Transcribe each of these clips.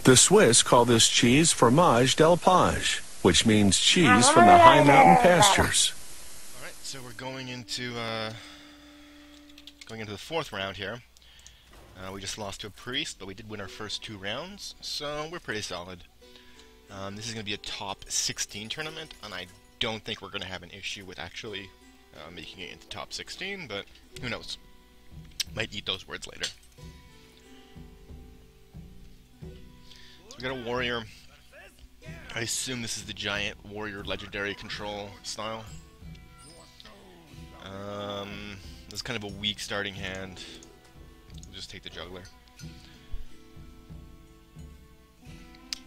The Swiss call this cheese fromage d'alpage, which means cheese from the high mountain pastures. Alright, so we're going into the 4th round here. We just lost to a priest, but we did win our first 2 rounds, so we're pretty solid. This is going to be a top 16 tournament, and I don't think we're going to have an issue with actually making it into top 16, but who knows. Might eat those words later. So we got a warrior. I assume this is the giant warrior legendary control style. This is kind of a weak starting hand. We'll just take the juggler.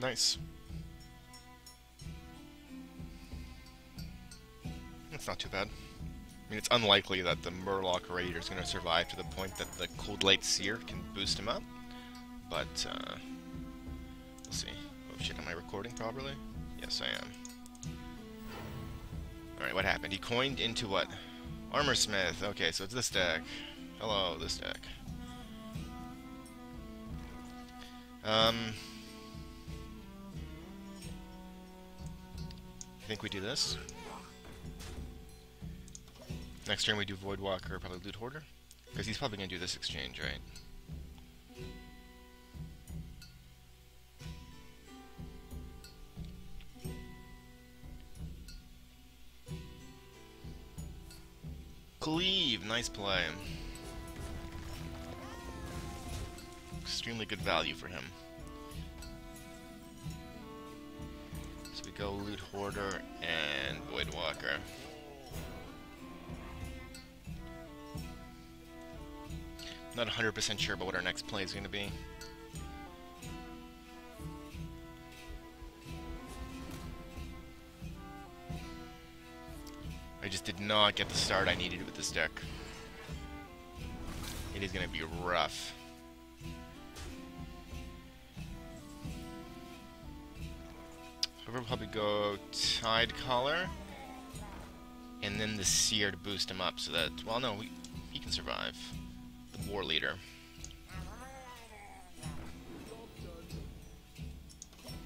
Nice. That's not too bad. I mean, it's unlikely that the Murloc Raider is going to survive to the point that the Cold Light Seer can boost him up. But, we'll see. Oh shit, am I recording properly? Yes, I am. Alright, what happened? He coined into what? Armor Smith. Okay, so it's this deck. Hello, this deck. I think we do this. Next turn we do Voidwalker, probably Loot Hoarder. Because he's probably going to do this exchange, right? Cleave! Nice play. Extremely good value for him. So we go Loot Hoarder and Voidwalker. Not 100% sure about what our next play is going to be. I just did not get the start I needed with this deck. It is going to be rough. We'll probably go Tide Collar, and then the Seer to boost him up so that, well, no, he can survive. The War Leader.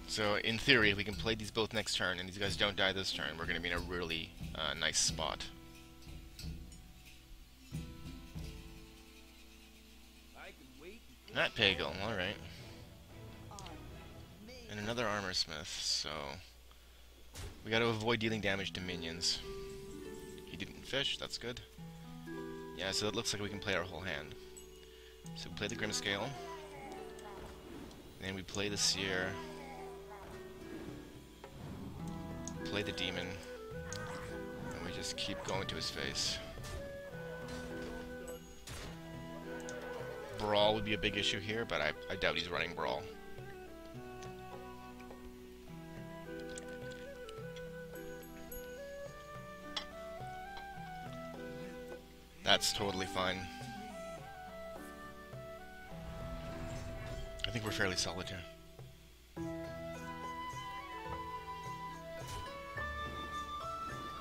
So, in theory, if we can play these both next turn, and these guys don't die this turn, we're going to be in a really nice spot. That Pagel, alright. And another Armor Smith, so we got to avoid dealing damage to minions. He didn't fish, that's good. Yeah, so it looks like we can play our whole hand. So we play the Grimscale, then we play the Seer, play the Demon, and we just keep going to his face. Brawl would be a big issue here, but I doubt he's running Brawl. That's totally fine. I think we're fairly solid here.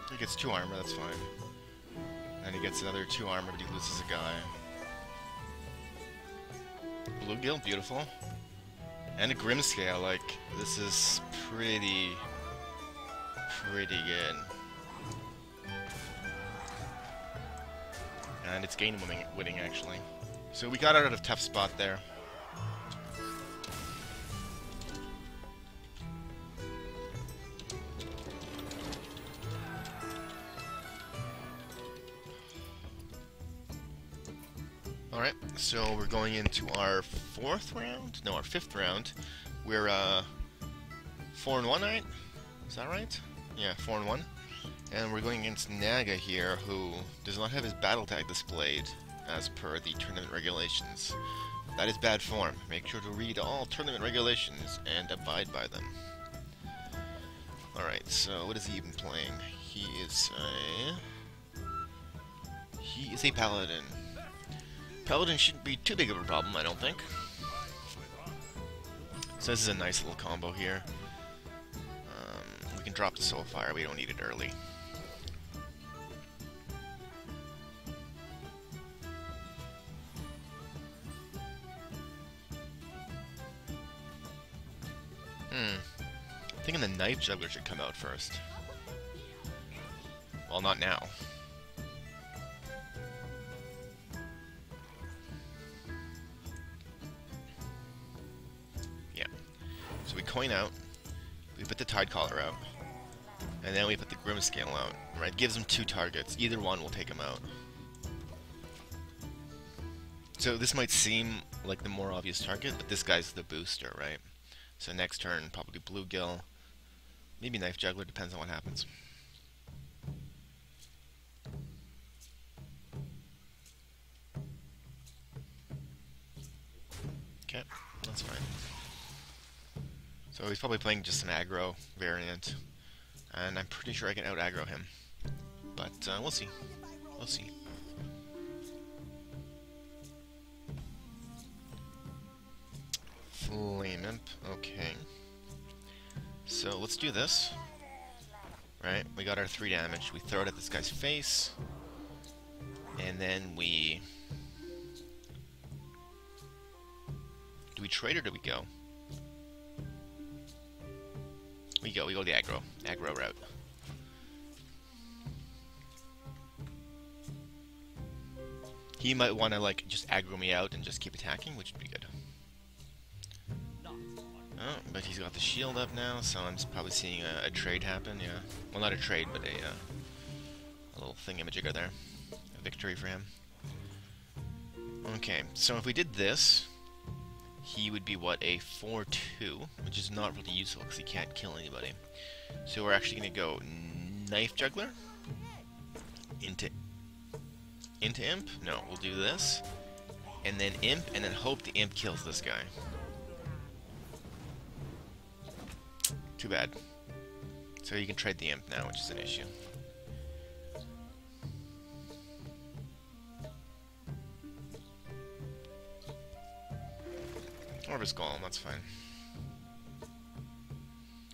He gets 2 armor, that's fine. And he gets another 2 armor, but he loses a guy. Bluegill, beautiful. And a Grimscale, like, this is pretty good. And it's game winning, actually. So we got out of a tough spot there. Alright, so we're going into our 4th round? No, our 5th round. We're 4-1, right? Is that right? Yeah, 4-1. And we're going against Naga here, who does not have his battle tag displayed as per the tournament regulations. That is bad form. Make sure to read all tournament regulations and abide by them. Alright, so what is he even playing? He is a Paladin. Paladin shouldn't be too big of a problem, I don't think. So this is a nice little combo here. We can drop the Soulfire, we don't need it early. I'm thinking the Knife Juggler should come out first. Well, not now. Yeah. So we coin out, we put the Tide Collar out, and then we put the Grimscale out. Right? Gives him 2 targets. Either one will take him out. So this might seem like the more obvious target, but this guy's the booster, right? So next turn, probably Bluegill, maybe Knife Juggler, depends on what happens. Okay, that's fine. So he's probably playing just an aggro variant, and I'm pretty sure I can out-aggro him. But we'll see. We'll see. Flame Imp, okay. So let's do this. Right, we got our 3 damage. We throw it at this guy's face, and then we... Do we trade or do we go? We go the aggro route. He might want to like just aggro me out and just keep attacking, which would be good. Oh, but he's got the shield up now, so I'm probably seeing a trade happen, yeah. Well, not a trade, but a little thingamajigger there. A victory for him. Okay, so if we did this, he would be, what, a 4-2, which is not really useful because he can't kill anybody. So we're actually going to go Knife Juggler into Imp. No, we'll do this, and then Imp, and then hope the Imp kills this guy. Too bad. So you can trade the Imp now, which is an issue. Orbis Golem, that's fine.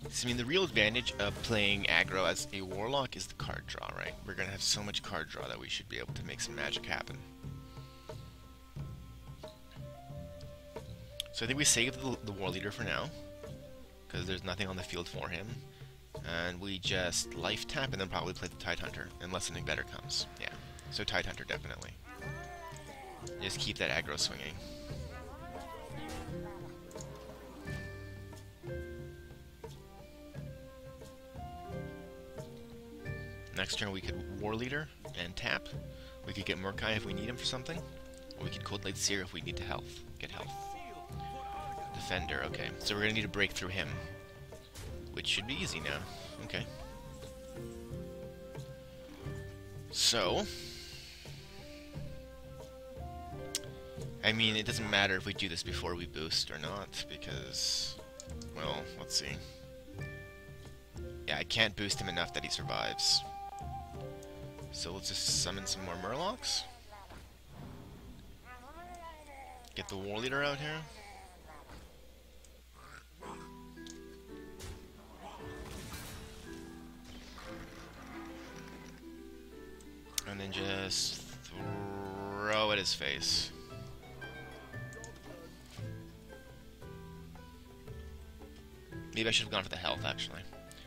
So, I mean, the real advantage of playing aggro as a Warlock is the card draw, right? We're gonna have so much card draw that we should be able to make some magic happen. So I think we save the War Leader for now, because there's nothing on the field for him. And we just life tap and then probably play the Tide Hunter, unless something better comes. Yeah, so Tide Hunter definitely. Just keep that aggro swinging. Next turn we could War Leader and tap. We could get Murkai if we need him for something. Or we could Cold Light Seer if we need to get health. Defender, okay. So we're gonna need to break through him. Which should be easy now. Okay. So... I mean, it doesn't matter if we do this before we boost or not, because... Well, let's see. Yeah, I can't boost him enough that he survives. So let's just summon some more Murlocs. Get the War Leader out here. And then just throw at his face. Maybe I should have gone for the health, actually.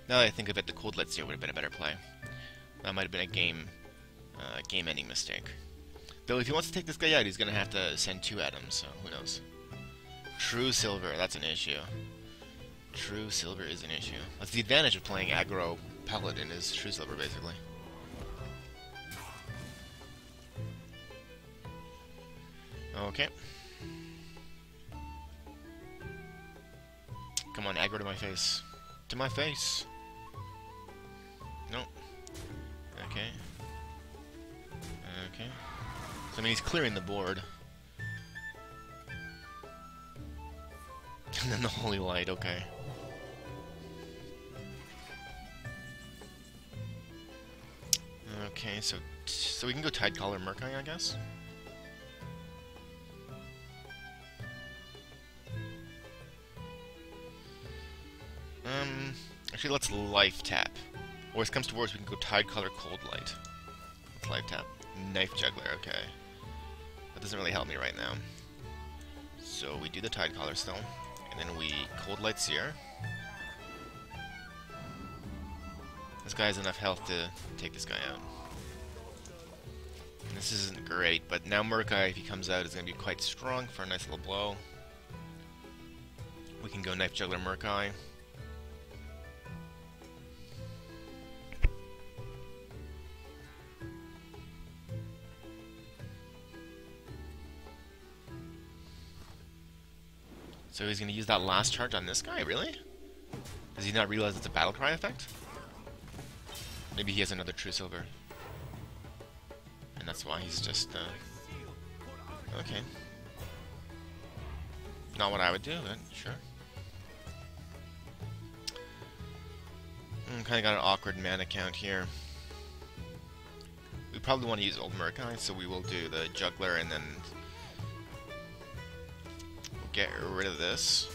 Now that I think of it, the Cold Light Seer would have been a better play. That might have been a game-ending mistake. Though if he wants to take this guy out, he's going to have to send 2 at him, so who knows. True Silver, that's an issue. True Silver is an issue. That's the advantage of playing aggro Paladin, is True Silver, basically. Okay. Come on, aggro to my face. To my face! No. Okay. Okay. So, I mean, he's clearing the board. And then the Holy Light, okay. Okay, so we can go Tide Collar Murkai, I guess? Actually, let's life tap. Worst comes to worst, we can go Tide Collar Cold Light. Let's life tap. Knife Juggler, okay. That doesn't really help me right now. So we do the Tide Collar still, and then we Cold Light Seer. This guy has enough health to take this guy out. And this isn't great, but now Murkai, if he comes out, is going to be quite strong for a nice little blow. We can go Knife Juggler Murkai. So he's going to use that last charge on this guy, really? Does he not realize it's a battle cry effect? Maybe he has another True Silver. And that's why he's just, okay. Not what I would do, but sure. Kinda got an awkward mana count here. We probably want to use Old Murkai, so we will do the Juggler and then we'll get rid of this.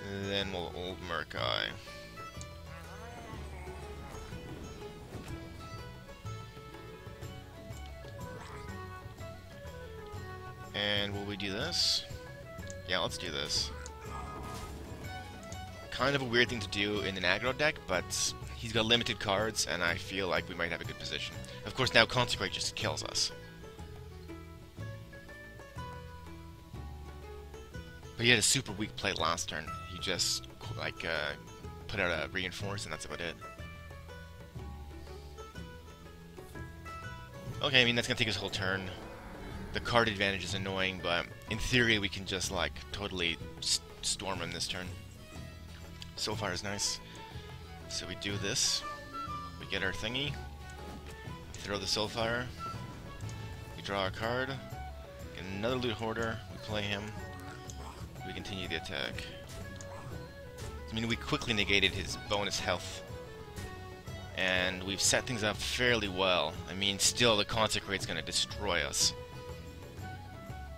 And then we'll Old Murkai. And will we do this? Yeah, let's do this. Kind of a weird thing to do in an aggro deck, but he's got limited cards, and I feel like we might have a good position. Of course, now Consecrate just kills us. But he had a super weak play last turn. He just, like, put out a Reinforce, and that's about it. Okay, I mean, that's gonna take his whole turn. The card advantage is annoying, but in theory, we can just, like, totally storm him this turn. So far is nice. So we do this. We get our thingy. We throw the Soulfire. We draw a card. Get another Loot Hoarder. We play him. We continue the attack. I mean, we quickly negated his bonus health. And we've set things up fairly well. I mean, still, the Consecrate's gonna destroy us.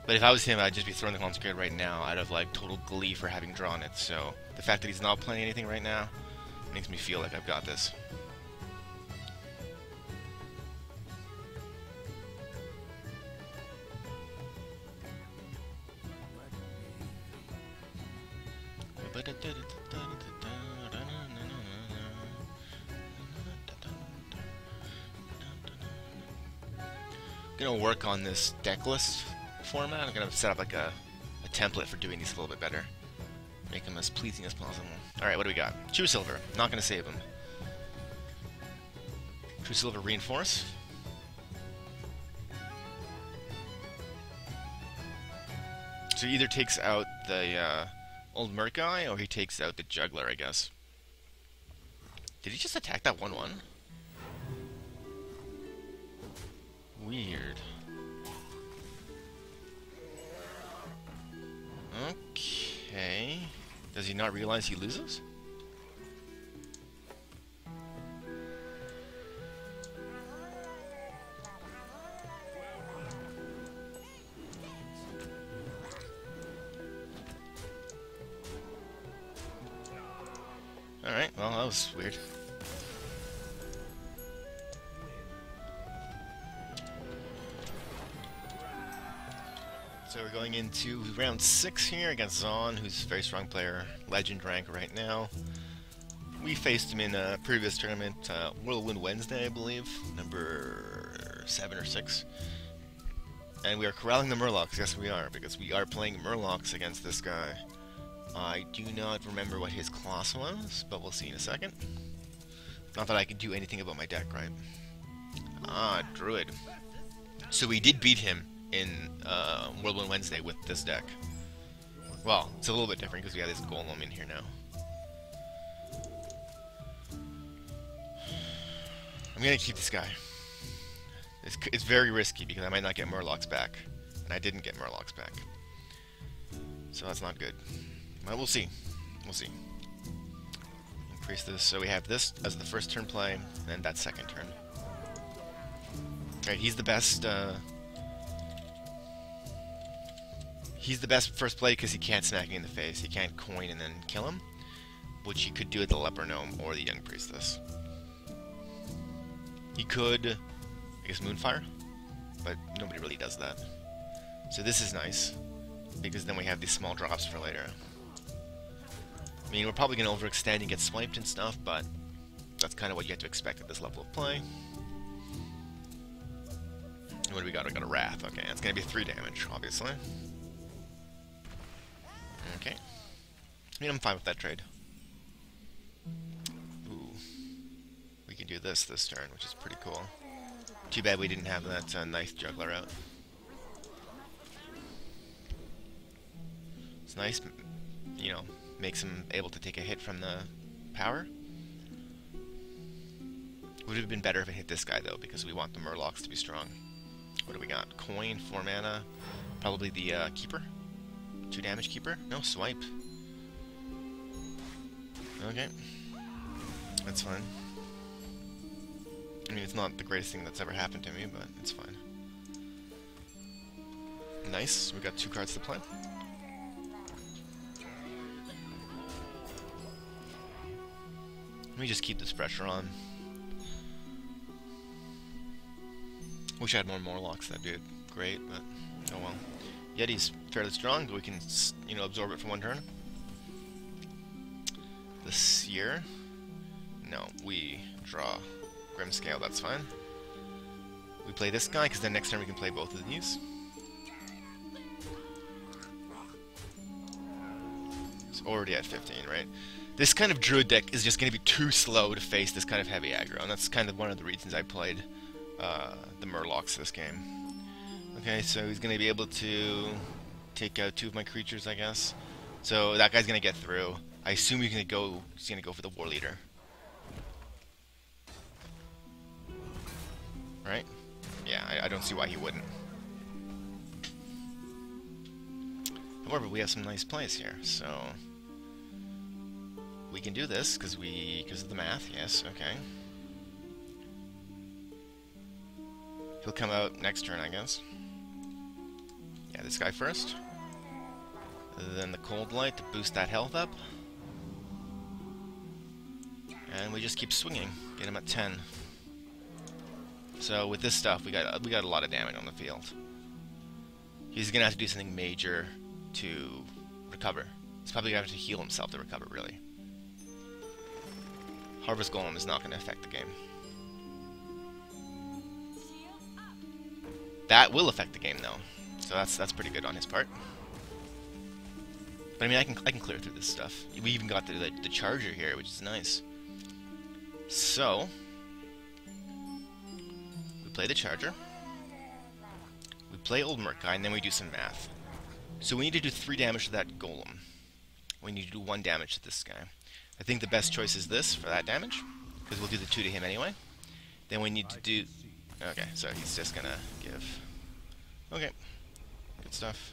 But if I was him, I'd just be throwing the Consecrate right now out of, like, total glee for having drawn it. So the fact that he's not playing anything right now makes me feel like I've got this. Gonna work on this deck list format. I'm gonna set up like a template for doing these a little bit better. Make them as pleasing as possible. Alright, what do we got? True Silver. Not gonna save him. True Silver Reinforce. So he either takes out the Old Murkai, or he takes out the Juggler, I guess. Did he just attack that 1/1? Weird. Okay. Does he not realize he loses? Alright, well, that was weird. So we're going into round 6 here against Zon, who's a very strong player, legend rank right now. We faced him in a previous tournament, Whirlwind Wednesday, I believe, number 7 or 6. And we are corralling the Murlocs, yes we are, because we are playing Murlocs against this guy. I do not remember what his class was, but we'll see in a second. Not that I can do anything about my deck, right? Ah, Druid. So we did beat him in Whirlwind Wednesday with this deck. Well, it's a little bit different because we have this Golem in here now. I'm gonna keep this guy. It's very risky because I might not get Murlocs back. And I didn't get Murlocs back. So that's not good. Well, we'll see. We'll see. Increase this. So we have this as the first turn play, and that second turn. Alright, he's the best, he's the best first play because he can't smack me in the face. He can't coin and then kill him, which he could do with the Leper Gnome or the Young Priestess. He could, I guess, Moonfire, but nobody really does that. So this is nice, because then we have these small drops for later. I mean, we're probably going to overextend and get swiped and stuff, but that's kind of what you have to expect at this level of play. And what do we got? We got a Wrath. Okay, it's going to be 3 damage, obviously. Okay. I mean, I'm fine with that trade. Ooh. We can do this turn, which is pretty cool. Too bad we didn't have that nice juggler out. It's nice, you know, makes him able to take a hit from the power. Would have been better if it hit this guy, though, because we want the Murlocs to be strong. What do we got? Coin, 4 mana. Probably the Keeper. 2 damage Keeper? No, Swipe. Okay. That's fine. I mean, it's not the greatest thing that's ever happened to me, but it's fine. Nice. We got 2 cards to play. Let me just keep this pressure on. Wish I had more Morlocks, that'd be great, but oh well. Yeti's fairly strong, but we can, you know, absorb it for 1 turn. The Seer. No, we draw Grimscale, that's fine. We play this guy, because then next turn we can play both of these. It's already at 15, right? This kind of Druid deck is just going to be too slow to face this kind of heavy aggro, and that's kind of one of the reasons I played the Murlocs this game. Okay, so he's going to be able to take out 2 of my creatures, I guess. So that guy's going to get through. I assume he's going to go for the War Leader. Right? Yeah, I don't see why he wouldn't. However, we have some nice plays here, so we can do this because of the math. Yes, okay. He'll come out next turn, I guess. Yeah, this guy first. Then the Cold Light to boost that health up. And we just keep swinging. Get him at 10. So with this stuff, we got a lot of damage on the field. He's gonna have to do something major to recover. He's probably gonna have to heal himself to recover, really. Harvest Golem is not gonna affect the game. That will affect the game, though. So that's pretty good on his part. But I mean, I can clear through this stuff. We even got the Charger here, which is nice. So we play the Charger. We play Old Murkai, and then we do some math. So we need to do 3 damage to that Golem. We need to do 1 damage to this guy. I think the best choice is this for that damage, because we'll do the 2 to him anyway. Then we need to do... Okay, so he's just gonna give... Okay. Good stuff.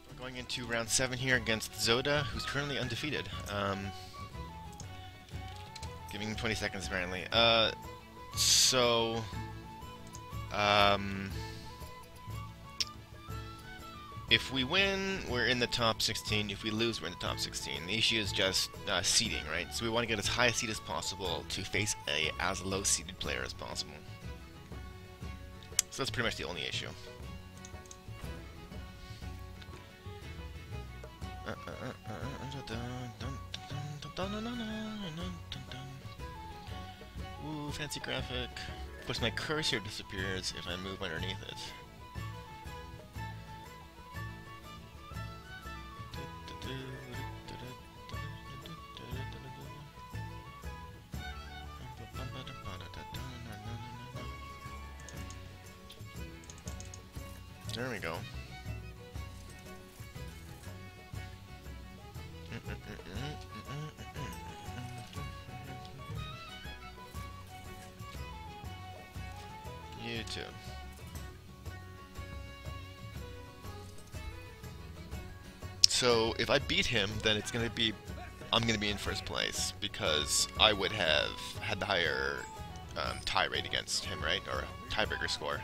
We're going into round 7 here against Zoda, who's currently undefeated. Giving him 20 seconds apparently. If we win, we're in the top 16. If we lose, we're in the top 16. The issue is just seeding, right? So we want to get as high a seed as possible to face as low-seeded player as possible. So that's pretty much the only issue. Ooh, fancy graphic. Of course, my cursor disappears if I move underneath it. There we go. You too. So if I beat him, then it's gonna be, I'm gonna be in first place because I would have had the higher tie rate against him, right? Or tiebreaker score.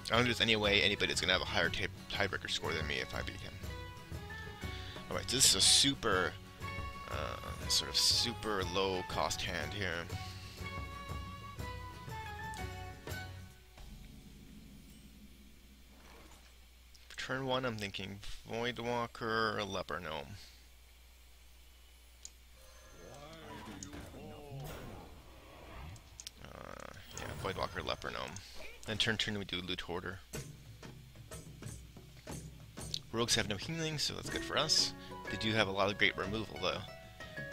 I don't know if there's any way anybody's gonna have a higher tiebreaker score than me if I beat him. Alright, so this is a super, sort of super low cost hand here. For turn 1, I'm thinking Voidwalker or Leper Gnome. Yeah, Voidwalker, Leper Gnome. Then turn 2 we do Loot Hoarder. Rogues have no healing, so that's good for us. They do have a lot of great removal, though.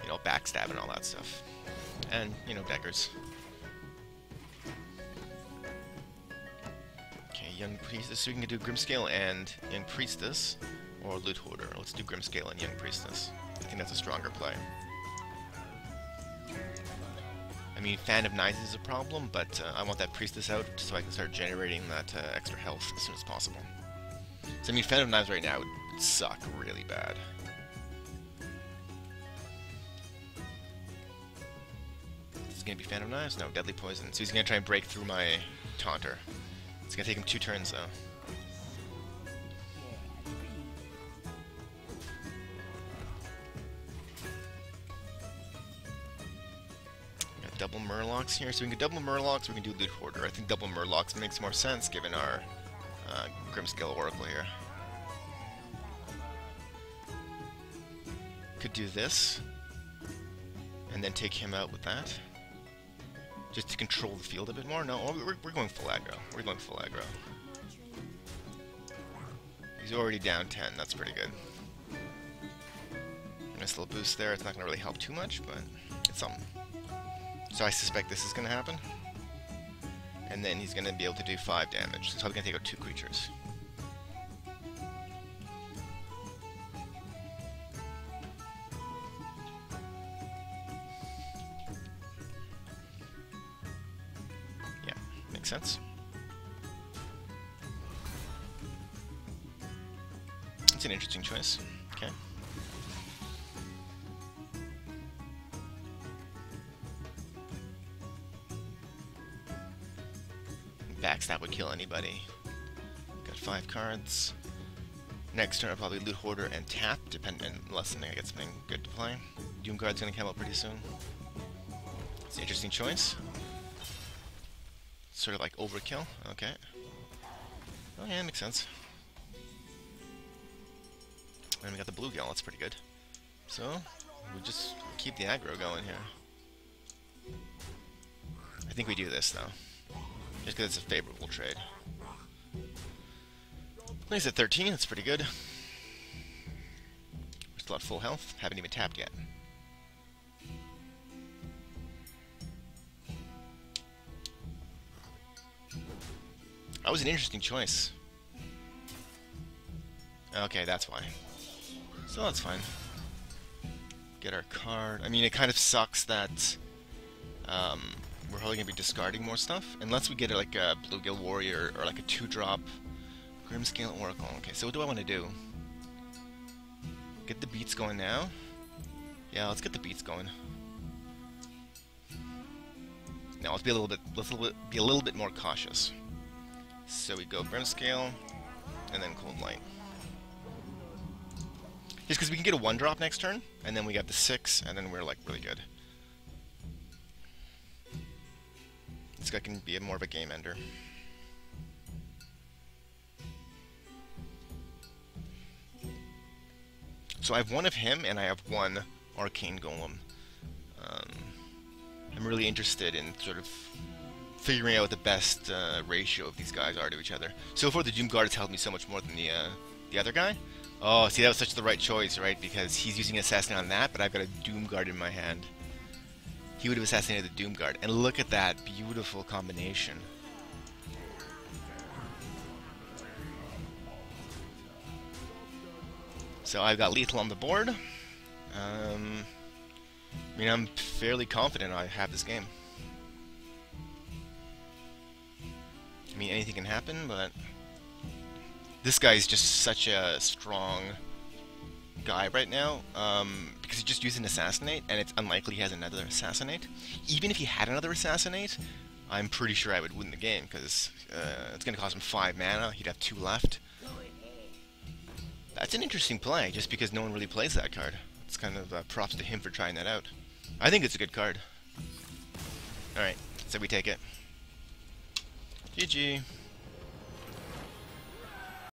You know, backstab and all that stuff. And, you know, daggers. Okay, Young Priestess. So we can do Grimscale and Young Priestess, or Loot Hoarder. Let's do Grimscale and Young Priestess. I think that's a stronger play. I mean, Fan of Knives is a problem, but I want that Priestess out so I can start generating that extra health as soon as possible. So I mean, Fan of Knives right now would suck really bad. This is gonna be Fan of Knives? No, Deadly Poison. So he's gonna try and break through my Taunter. It's gonna take him 2 turns though. Double Murlocs here, so we can do double Murlocs, we can do Loot Hoarder. I think double Murlocs makes more sense given our Grimscale Oracle here. Could do this, and then take him out with that. Just to control the field a bit more. No, we're going full aggro. We're going full aggro. He's already down 10, that's pretty good. Nice little boost there, it's not going to really help too much, but it's something. So I suspect this is going to happen. And then he's going to be able to do 5 damage. So he's probably going to take out 2 creatures. Yeah, makes sense. It's an interesting choice. Okay. Backstab would kill anybody. Got 5 cards. Next turn I'll probably Loot Hoarder and tap, unless I get something good to play. Doomguard's gonna come out pretty soon. It's an interesting choice. Sort of like overkill. Okay. Oh yeah, makes sense. And we got the Bluegill, that's pretty good. So, we just keep the aggro going here. I think we do this though. Just because it's a favorable trade. He's at 13, that's pretty good. We're still at full health, haven't even tapped yet. That was an interesting choice. Okay, that's why. So that's fine. Get our card. I mean, it kind of sucks that we're probably going to be discarding more stuff, unless we get like a Bluegill Warrior or like a 2-drop Grimscale Oracle. Okay, so what do I want to do? Get the beats going now? Yeah, let's get the beats going. Now let's be a little bit more cautious. So we go Grimscale, and then Cold Light. Just because we can get a 1-drop next turn, and then we got the 6, and then we're like really good. This guy can be more of a game ender. So I have 1 of him, and I have 1 Arcane Golem. I'm really interested in sort of figuring out what the best ratio of these guys are to each other. So far, the Doomguard has helped me so much more than the other guy. Oh, see, that was such the right choice, right? Because he's using Assassinate on that, but I've got a Doomguard in my hand. He would have assassinated the Doomguard. And look at that beautiful combination. So I've got lethal on the board. I mean, I'm fairly confident I have this game. I mean, anything can happen, but this guy is just such a strong guy right now, because he just used an Assassinate, and it's unlikely he has another Assassinate. Even if he had another Assassinate, I'm pretty sure I would win the game, because it's going to cost him 5 mana, he'd have 2 left. That's an interesting play, just because no one really plays that card. It's kind of props to him for trying that out. I think it's a good card. Alright, so we take it. GG.